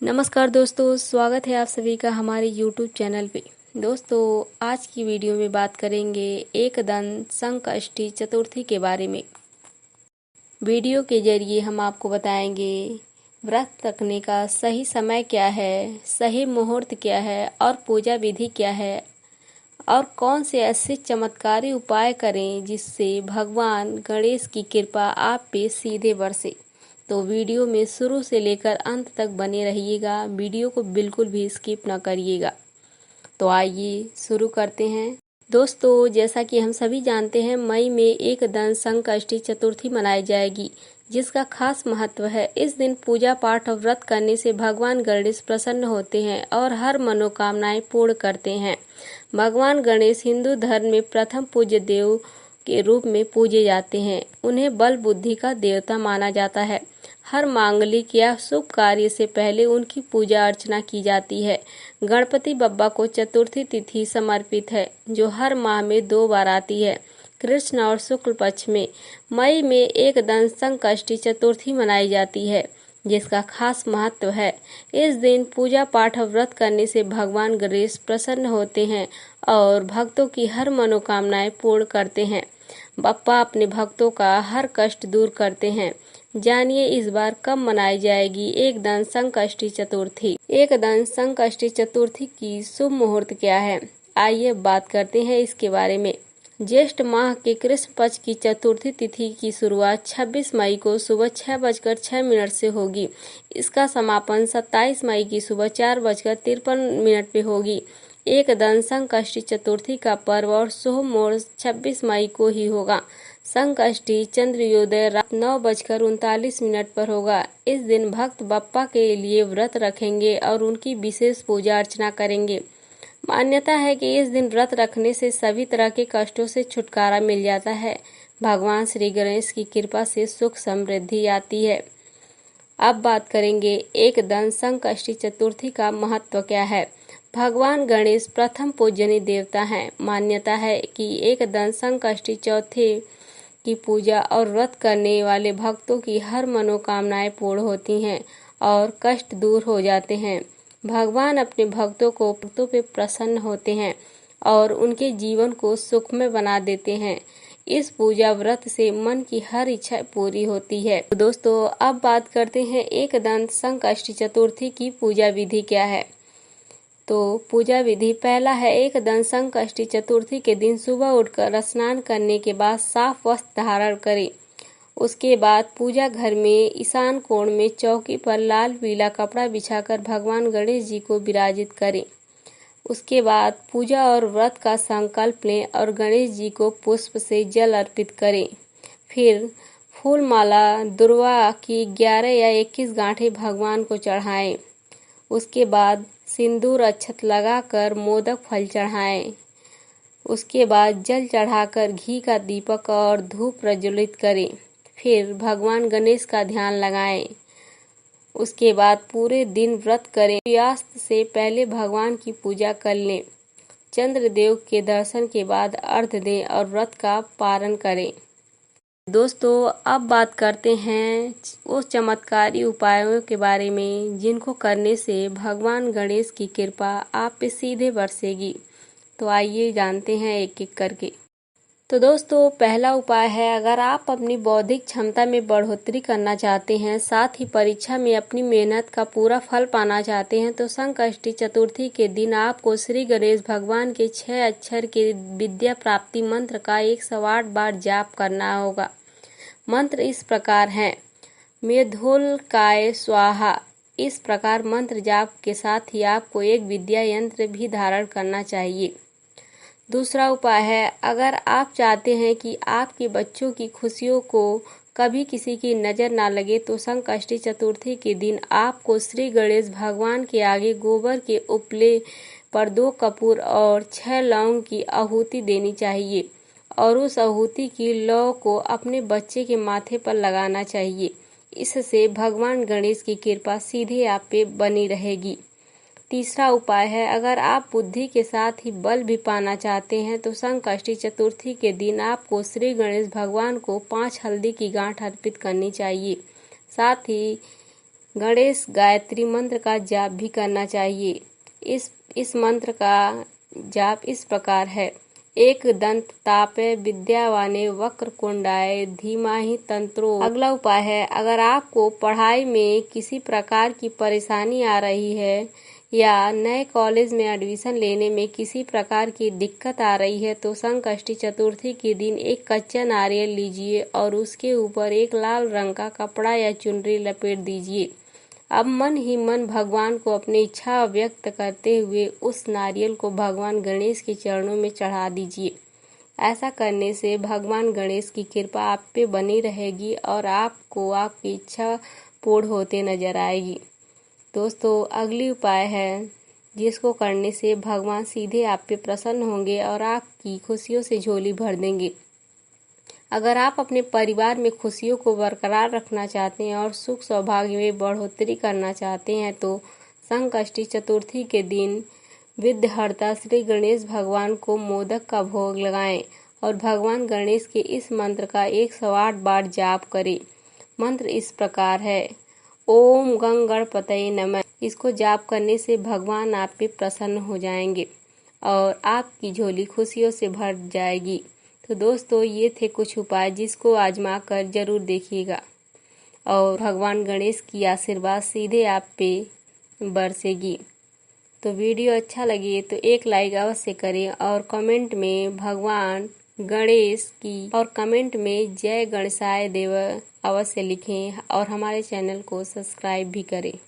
नमस्कार दोस्तों, स्वागत है आप सभी का हमारे YouTube चैनल पे। दोस्तों, आज की वीडियो में बात करेंगे एकदंत संकष्टी चतुर्थी के बारे में। वीडियो के जरिए हम आपको बताएंगे व्रत रखने का सही समय क्या है, सही मुहूर्त क्या है और पूजा विधि क्या है और कौन से ऐसे चमत्कारी उपाय करें जिससे भगवान गणेश की कृपा आप पे सीधे बरसे। तो वीडियो में शुरू से लेकर अंत तक बने रहिएगा, वीडियो को बिल्कुल भी स्किप ना करिएगा। तो आइए शुरू करते हैं। दोस्तों, जैसा कि हम सभी जानते हैं, मई में एकदंत संकष्टी चतुर्थी मनाई जाएगी, जिसका खास महत्व है। इस दिन पूजा पाठ और व्रत करने से भगवान गणेश प्रसन्न होते हैं और हर मनोकामनाएं पूर्ण करते हैं। भगवान गणेश हिंदू धर्म में प्रथम पूज्य देव के रूप में पूजे जाते हैं। उन्हें बल बुद्धि का देवता माना जाता है। हर मांगलिक या शुभ कार्य से पहले उनकी पूजा अर्चना की जाती है। गणपति बप्पा को चतुर्थी तिथि समर्पित है, जो हर माह में 2 बार आती है, कृष्ण और शुक्ल पक्ष में। मई में एकदंत संकष्टी चतुर्थी मनाई जाती है, जिसका खास महत्व है। इस दिन पूजा पाठ और व्रत करने से भगवान गणेश प्रसन्न होते हैं और भक्तों की हर मनोकामनाएं पूर्ण करते हैं। बप्पा अपने भक्तों का हर कष्ट दूर करते हैं। जानिए इस बार कब मनाई जाएगी एकदंत संकष्टी चतुर्थी। एकदंत संकष्टी चतुर्थी की शुभ मुहूर्त क्या है, आइए बात करते हैं इसके बारे में। ज्येष्ठ माह के कृष्ण पक्ष की चतुर्थी तिथि की शुरुआत 26 मई को सुबह 6:06 से होगी। इसका समापन 27 मई की सुबह 4:53 पे होगी। एकदंत संकष्टी चतुर्थी का पर्व और शुभ मुहूर्त 26 मई को ही होगा। संकष्टी चंद्रोदय रात 9:39 पर होगा। इस दिन भक्त बप्पा के लिए व्रत रखेंगे और उनकी विशेष पूजा अर्चना करेंगे। मान्यता है कि इस दिन व्रत रखने से सभी तरह के कष्टों से छुटकारा मिल जाता है। भगवान श्री गणेश की कृपा से सुख समृद्धि आती है। अब बात करेंगे एकदंत संकष्टी चतुर्थी का महत्व क्या है। भगवान गणेश प्रथम पूजनीय देवता हैं। मान्यता है कि एकदंत संकष्टी चौथे की पूजा और व्रत करने वाले भक्तों की हर मनोकामनाएं पूर्ण होती हैं और कष्ट दूर हो जाते हैं। भगवान अपने भक्तों पे प्रसन्न होते हैं और उनके जीवन को सुखमय बना देते हैं। इस पूजा व्रत से मन की हर इच्छा पूरी होती है। तो दोस्तों, अब बात करते हैं एकदंत संकष्टी चतुर्थी की पूजा विधि क्या है। तो पूजा विधि पहला है, एकदंत संकष्टी चतुर्थी के दिन सुबह उठकर स्नान करने के बाद साफ वस्त्र धारण करें। उसके बाद पूजा घर में ईशान कोण में चौकी पर लाल पीला कपड़ा बिछाकर भगवान गणेश जी को विराजित करें। उसके बाद पूजा और व्रत का संकल्प लें और गणेश जी को पुष्प से जल अर्पित करें। फिर फूल माला दुर्वा की 11 या 21 गांठें भगवान को चढ़ाएं। उसके बाद सिंदूर अक्षत लगाकर मोदक फल चढ़ाएं। उसके बाद जल चढ़ाकर घी का दीपक और धूप प्रज्वलित करें। फिर भगवान गणेश का ध्यान लगाएं। उसके बाद पूरे दिन व्रत करें। सूर्यास्त से पहले भगवान की पूजा कर लें। चंद्रदेव के दर्शन के बाद अर्घ्य दें और व्रत का पारण करें। दोस्तों, अब बात करते हैं उस चमत्कारी उपायों के बारे में जिनको करने से भगवान गणेश की कृपा आप पे सीधे बरसेगी। तो आइए जानते हैं एक एक करके। तो दोस्तों, पहला उपाय है, अगर आप अपनी बौद्धिक क्षमता में बढ़ोतरी करना चाहते हैं, साथ ही परीक्षा में अपनी मेहनत का पूरा फल पाना चाहते हैं, तो संकष्टी चतुर्थी के दिन आपको श्री गणेश भगवान के 6 अक्षर के विद्या प्राप्ति मंत्र का 108 बार जाप करना होगा। मंत्र इस प्रकार हैं, मेधोल्काय स्वाहा। इस प्रकार मंत्र जाप के साथ ही आपको एक विद्या यंत्र भी धारण करना चाहिए। दूसरा उपाय है, अगर आप चाहते हैं कि आपके बच्चों की खुशियों को कभी किसी की नज़र ना लगे, तो संकष्टी चतुर्थी के दिन आपको श्री गणेश भगवान के आगे गोबर के उपले पर 2 कपूर और 6 लौंग की आहुति देनी चाहिए और उस आहुति की लौ को अपने बच्चे के माथे पर लगाना चाहिए। इससे भगवान गणेश की कृपा सीधे आप पे बनी रहेगी। तीसरा उपाय है, अगर आप बुद्धि के साथ ही बल भी पाना चाहते हैं, तो संकष्टी चतुर्थी के दिन आपको श्री गणेश भगवान को 5 हल्दी की गांठ अर्पित करनी चाहिए। साथ ही गणेश गायत्री मंत्र का जाप भी करना चाहिए। इस मंत्र का जाप इस प्रकार है। एक दंत तापे विद्यावाने वक्र कुंडाय धीमाहि तंत्रो। अगला उपाय है, अगर आपको पढ़ाई में किसी प्रकार की परेशानी आ रही है या नए कॉलेज में एडमिशन लेने में किसी प्रकार की दिक्कत आ रही है तो संकष्टी चतुर्थी के दिन एक कच्चा नारियल लीजिए और उसके ऊपर एक लाल रंग का कपड़ा या चुनरी लपेट दीजिए। अब मन ही मन भगवान को अपनी इच्छा व्यक्त करते हुए उस नारियल को भगवान गणेश के चरणों में चढ़ा दीजिए। ऐसा करने से भगवान गणेश की कृपा आप पे बनी रहेगी और आपको आपकी इच्छा पूर्ण होते नजर आएगी। दोस्तों, अगली उपाय है जिसको करने से भगवान सीधे आप पे प्रसन्न होंगे और आपकी खुशियों से झोली भर देंगे। अगर आप अपने परिवार में खुशियों को बरकरार रखना चाहते हैं और सुख सौभाग्य में बढ़ोतरी करना चाहते हैं तो संकष्टी चतुर्थी के दिन विघ्नहर्ता श्री गणेश भगवान को मोदक का भोग लगाएं और भगवान गणेश के इस मंत्र का 108 बार जाप करें। मंत्र इस प्रकार है, ओम गं गणपतये नमः। इसको जाप करने से भगवान आप पे प्रसन्न हो जाएंगे और आपकी झोली खुशियों से भर जाएगी। तो दोस्तों, ये थे कुछ उपाय जिसको आजमा कर जरूर देखिएगा और भगवान गणेश की आशीर्वाद सीधे आप पे बरसेगी। तो वीडियो अच्छा लगे तो एक लाइक अवश्य करें और कमेंट में भगवान गणेश की और कमेंट में जय गणेशाय देव अवश्य लिखें और हमारे चैनल को सब्सक्राइब भी करें।